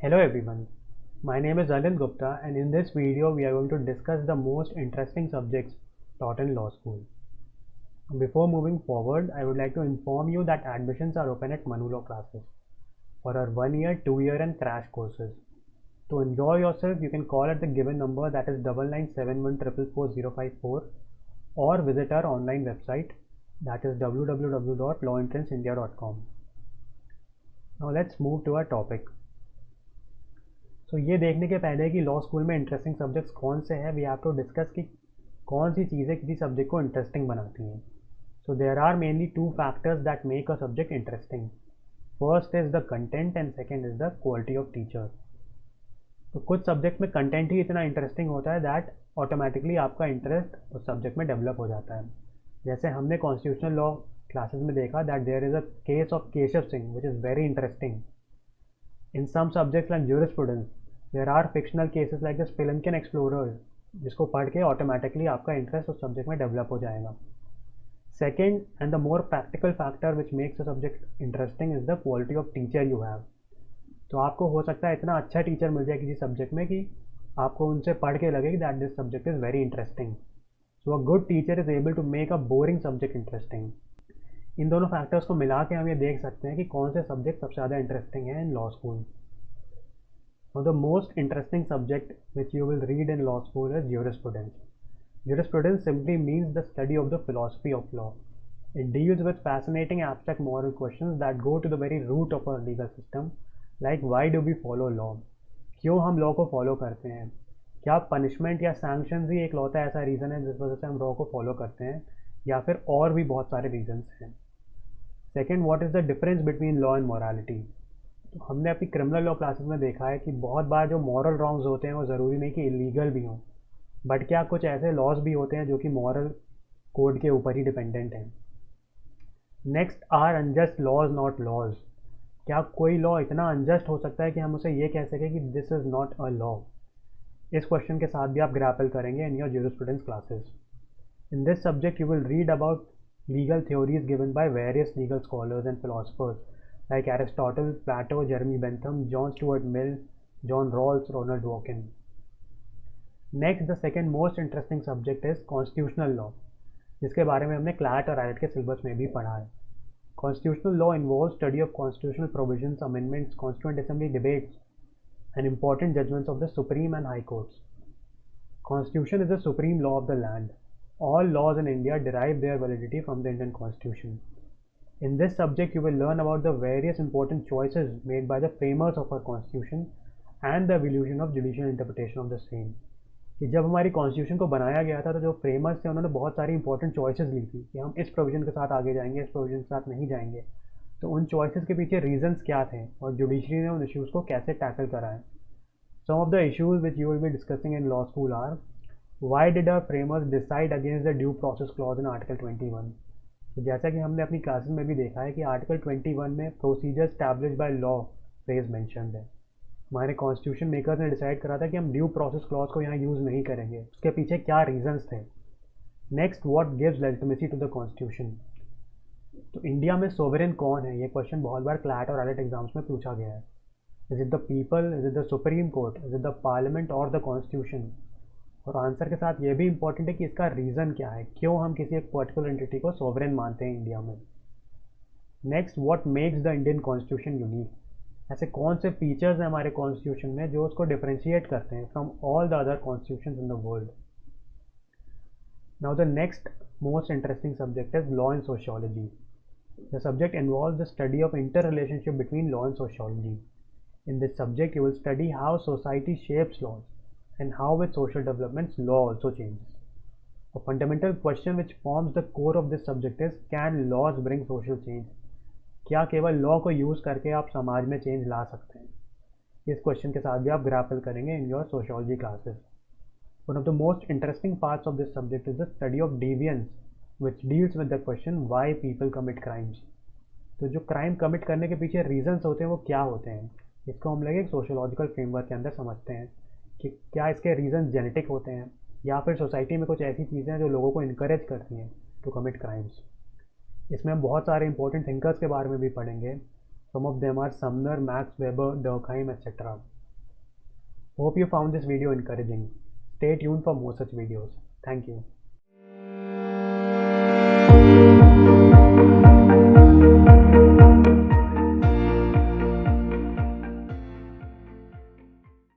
Hello everyone, my name is Alin Gupta and in this video we are going to discuss the most interesting subjects taught in law school. Before moving forward, I would like to inform you that admissions are open at Manu Law classes for our 1 year, 2 year and crash courses. To enjoy yourself, you can call at the given number, that is 9971444054, or visit our online website, that is www.lawentrancindia.com. Now let's move to our topic. तो ये देखने के पहले कि law school में interesting subjects कौन से हैं, वी हैव टू डिस्कस कि कौन सी चीज़ें किसी सब्जेक्ट को इंटरेस्टिंग बनाती हैं. So there are mainly two factors that make a subject interesting. First is the content and second is the quality of teacher. तो कुछ सब्जेक्ट में कंटेंट ही इतना इंटरेस्टिंग होता है दैट ऑटोमेटिकली आपका इंटरेस्ट उस सब्जेक्ट में डेवलप हो जाता है. जैसे हमने कॉन्स्टिट्यूशनल लॉ क्लासेस में देखा that there is a case of Keshav Singh which is very interesting. In some subjects like jurisprudence, there are fictional cases like the Spelunkian Explorers, जिसको पढ़ के ऑटोमेटिकली आपका इंटरेस्ट उस सब्जेक्ट में डेवलप हो जाएगा. Second and the more practical factor which makes a subject interesting is the quality of teacher you have. तो आपको हो सकता है इतना अच्छा टीचर मिल जाए किसी सब्जेक्ट में कि आपको उनसे पढ़ के लगे that this subject is very interesting. So a good teacher is able to make a boring subject interesting. इन दोनों फैक्टर्स को मिला के हम ये देख सकते हैं कि कौन से सब्जेक्ट सबसे ज़्यादा इंटरेस्टिंग है इन law school. Now the most interesting subject which you will read in law school is jurisprudence. Jurisprudence simply means the study of the philosophy of law. It deals with fascinating abstract moral questions that go to the very root of our legal system, like why do we follow law? क्यों हम law को follow करते हैं? क्या punishment या sanctions ही एक लौता ऐसा reason है जिस वजह से हम लॉ को फॉलो करते हैं, या फिर और भी बहुत सारे रीजंस हैं. Second, what is the difference between law and morality. तो हमने अपनी क्रिमिनल लॉ क्लासेस में देखा है कि बहुत बार जो मॉरल रॉन्ग्स होते हैं वो ज़रूरी नहीं कि इलीगल भी हों, बट क्या कुछ ऐसे लॉज भी होते हैं जो कि मॉरल कोड के ऊपर ही डिपेंडेंट हैं. Next, are unjust laws not laws. क्या कोई लॉ इतना अनजस्ट हो सकता है कि हम उसे ये कह सकें कि this is not a law. इस क्वेश्चन के साथ भी आप ग्रैपल करेंगे in your jurisprudence classes. In this subject, you will read about legal theories given by various legal scholars and philosophers like Aristotle, Plato, Jeremy Bentham, John Stuart Mill, John Rawls, Ronald Dworkin. Next, the second most interesting subject is constitutional law, जिसके बारे में हमने CLAT और islet के syllabus में भी पढ़ा है. Constitutional law involves study of constitutional provisions, amendments, constituent assembly debates, and important judgments of the Supreme and High Courts. Constitution is the supreme law of the land. All laws in India derive their validity from the Indian Constitution. In this subject, you will learn about the various important choices made by the framers of our Constitution and the evolution of judicial interpretation of the same. कि जब हमारी constitution को बनाया गया था तो जो framers थे उन्होंने बहुत सारी इंपॉर्टेंट चॉइसेस ली थी कि हम इस प्रोविजन के साथ आगे जाएंगे, इस प्रोविजन के साथ नहीं जाएंगे. तो उन चॉइसेस के पीछे रीजंस क्या थे और जुडिशरी ने उन इश्यूज़ को कैसे टैकल करा है. Some of the issues which you will be discussing in law school are: Why did our framers decide against the due process clause in Article 21? तो जैसा कि हमने अपनी क्लासेस में भी देखा है कि आर्टिकल 21 में procedure establish by law phrase mentioned है. हमारे कॉन्स्टिट्यूशन मेकर्स ने डिसाइड करा था कि हम ड्यू प्रोसेस क्लॉज को यहाँ यूज़ नहीं करेंगे. उसके पीछे क्या रीजंस थे. Next, what gives legitimacy to the constitution. तो इंडिया में सोवरेन कौन है, ये क्वेश्चन बहुत बार क्लैट और आइलेट एग्जाम्स में पूछा गया है. Is it the people, is it the supreme court, is it the parliament और द कॉन्स्टिट्यूशन. और आंसर के साथ ये भी इंपॉर्टेंट है कि इसका रीज़न क्या है, क्यों हम किसी एक पर्टिकुलर एंटिटी को सॉवरेन मानते हैं इंडिया में. Next, what makes the Indian constitution unique. ऐसे कौन से फीचर्स हैं हमारे कॉन्स्टिट्यूशन में जो उसको डिफरेंशिएट करते हैं from all the other constitutions in the world. Now the next most interesting subject is law and sociology. The subject involves the study of inter relationship between law and sociology. In this subject you will study how society shapes laws and how with social developments law also changes. A fundamental question which forms the core of this subject is, can laws bring social change? क्या केवल law को use करके आप समाज में change ला सकते हैं. इस क्वेश्चन के साथ भी आप ग्रैपल करेंगे in your sociology classes. One of the most interesting parts of this subject is the study of deviance which deals with the question why people commit crimes. तो जो क्राइम कमिट करने के पीछे रीजंस होते हैं वो क्या होते हैं, इसको हम लोग एक सोशियोलॉजिकल फ्रेमवर्क के अंदर समझते हैं कि क्या इसके रीज़न जेनेटिक होते हैं या फिर सोसाइटी में कुछ ऐसी चीज़ें हैं जो लोगों को इनकरेज करती हैं टू कमिट क्राइम्स. इसमें हम बहुत सारे इंपॉर्टेंट थिंकर्स के बारे में भी पढ़ेंगे. Some of them are Sumner, Max Weber, Durkheim etcetera. Hope you found this video encouraging. Stay tuned for more such videos. Thank you.